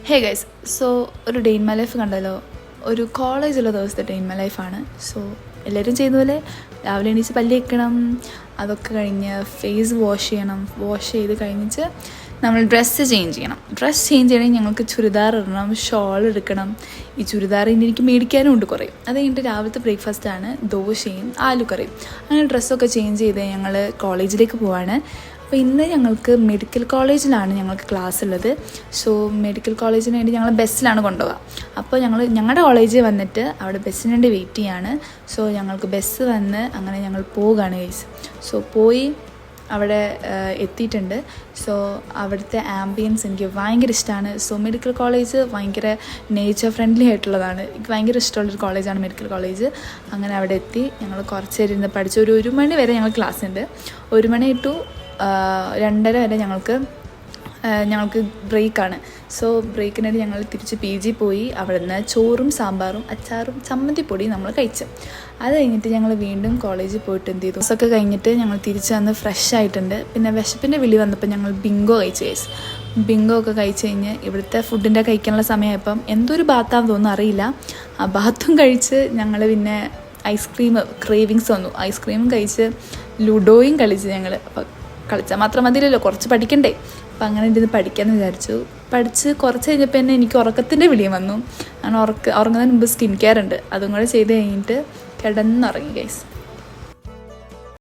Hey guys, so ഒരു day in my life കണ്ടല്ലോ. ഒരു കോളേജുള്ള ദിവസത്തെ ഡേ ഇൻ മൈ ലൈഫാണ്. സോ എല്ലാവരും ചെയ്യുന്ന പോലെ രാവിലെ എണീച്ച് പല്ല് തേക്കണം, അതൊക്കെ കഴിഞ്ഞ് ഫേസ് വാഷ് ചെയ്യണം. വാഷ് ചെയ്ത് കഴിഞ്ഞിട്ട് നമ്മൾ ഡ്രസ്സ് ചേഞ്ച് ചെയ്യണം. ഡ്രസ്സ് ചേഞ്ച് ചെയ്യണമെങ്കിൽ ഞങ്ങൾക്ക് ചുരിദാർ ഇടണം, ഷോൾ എടുക്കണം. ഈ ചുരിദാർ ഇനി എനിക്ക് മേടിക്കാനും ഉണ്ട് കുറേ. അത് കഴിഞ്ഞിട്ട് രാവിലത്തെ ബ്രേക്ക്ഫാസ്റ്റാണ് ദോശയും ആലുക്കറിയും. അങ്ങനെ ഡ്രസ്സൊക്കെ ചേഞ്ച് ചെയ്ത് ഞങ്ങൾ കോളേജിലേക്ക് പോവാണ്. അപ്പോൾ ഇന്ന് ഞങ്ങൾക്ക് മെഡിക്കൽ കോളേജിലാണ് ഞങ്ങൾക്ക് ക്ലാസ് ഉള്ളത്. സോ മെഡിക്കൽ കോളേജിന് വേണ്ടി ഞങ്ങൾ ബസ്സിലാണ് കൊണ്ടുപോകുക. അപ്പോൾ ഞങ്ങളുടെ കോളേജിൽ വന്നിട്ട് അവിടെ ബസ്സിന് വേണ്ടി വെയിറ്റ് ചെയ്യാണ്. സോ ഞങ്ങൾക്ക് ബസ് വന്ന് അങ്ങനെ ഞങ്ങൾ പോവുകയാണ് ഗൈസ്. സോ പോയി അവിടെ എത്തിയിട്ടുണ്ട്. സോ അവിടുത്തെ ആംബിയൻസ് എനിക്ക് ഭയങ്കര ഇഷ്ടമാണ്. സോ മെഡിക്കൽ കോളേജ് ഭയങ്കര നേച്ചർ ഫ്രണ്ട്ലി ആയിട്ടുള്ളതാണ്. എനിക്ക് ഭയങ്കര ഇഷ്ടമുള്ളൊരു കോളേജാണ് മെഡിക്കൽ കോളേജ്. അങ്ങനെ അവിടെ എത്തി ഞങ്ങൾ കുറച്ച് നേരം ഇരുന്ന് പഠിച്ച് ഒരു മണി വരെ ഞങ്ങൾ ക്ലാസ് ഉണ്ട്. 1 മണി ടു 2:30 വരെ ഞങ്ങൾക്ക് ബ്രേക്കാണ്. സോ ബ്രേക്കിനായിട്ട് ഞങ്ങൾ തിരിച്ച് PG പോയി. അവിടെ നിന്ന് ചോറും സാമ്പാറും അച്ചാറും ചമ്മന്തിപ്പൊടിയും നമ്മൾ കഴിച്ചു. അത് കഴിഞ്ഞിട്ട് ഞങ്ങൾ വീണ്ടും കോളേജിൽ പോയിട്ട് എന്ത് ചെയ്തു, ദിവസമൊക്കെ കഴിഞ്ഞിട്ട് ഞങ്ങൾ തിരിച്ച് വന്ന് ഫ്രഷ് ആയിട്ടുണ്ട്. പിന്നെ വിശപ്പിൻ്റെ വിളി വന്നപ്പോൾ ഞങ്ങൾ ബിങ്കോ കഴിച്ചു ഗൈസ്. ബിങ്കോ ഒക്കെ കഴിച്ച് കഴിഞ്ഞ് ഇവിടുത്തെ ഫുഡിൻ്റെ കഴിക്കാനുള്ള സമയമായപ്പം എന്തൊരു ബാത്താന്ന് തോന്നുന്നു അറിയില്ല. ആ ബാത്തും കഴിച്ച് ഞങ്ങൾ പിന്നെ ഐസ്ക്രീം ക്രേവിങ്സ് വന്നു. ഐസ്ക്രീമും കഴിച്ച് ലുഡോയും കളിച്ച് ഞങ്ങൾ. അപ്പോൾ കളിച്ചാൽ മാത്രം മതിയല്ലോ, കുറച്ച് പഠിക്കണ്ടേ. അപ്പം അങ്ങനെ ഇരുന്ന് പഠിക്കാമെന്ന് വിചാരിച്ചു. പഠിച്ച് കുറച്ച് കഴിഞ്ഞപ്പോൾ തന്നെ എനിക്ക് ഉറക്കത്തിൻ്റെ വിളിയും വന്നു. അങ്ങനെ ഉറങ്ങുന്നതിന് മുമ്പ് സ്കിൻ കെയർ ഉണ്ട്, അതും കൂടെ ചെയ്ത് കഴിഞ്ഞിട്ട് കിടന്നുറങ്ങി ഗൈസ്.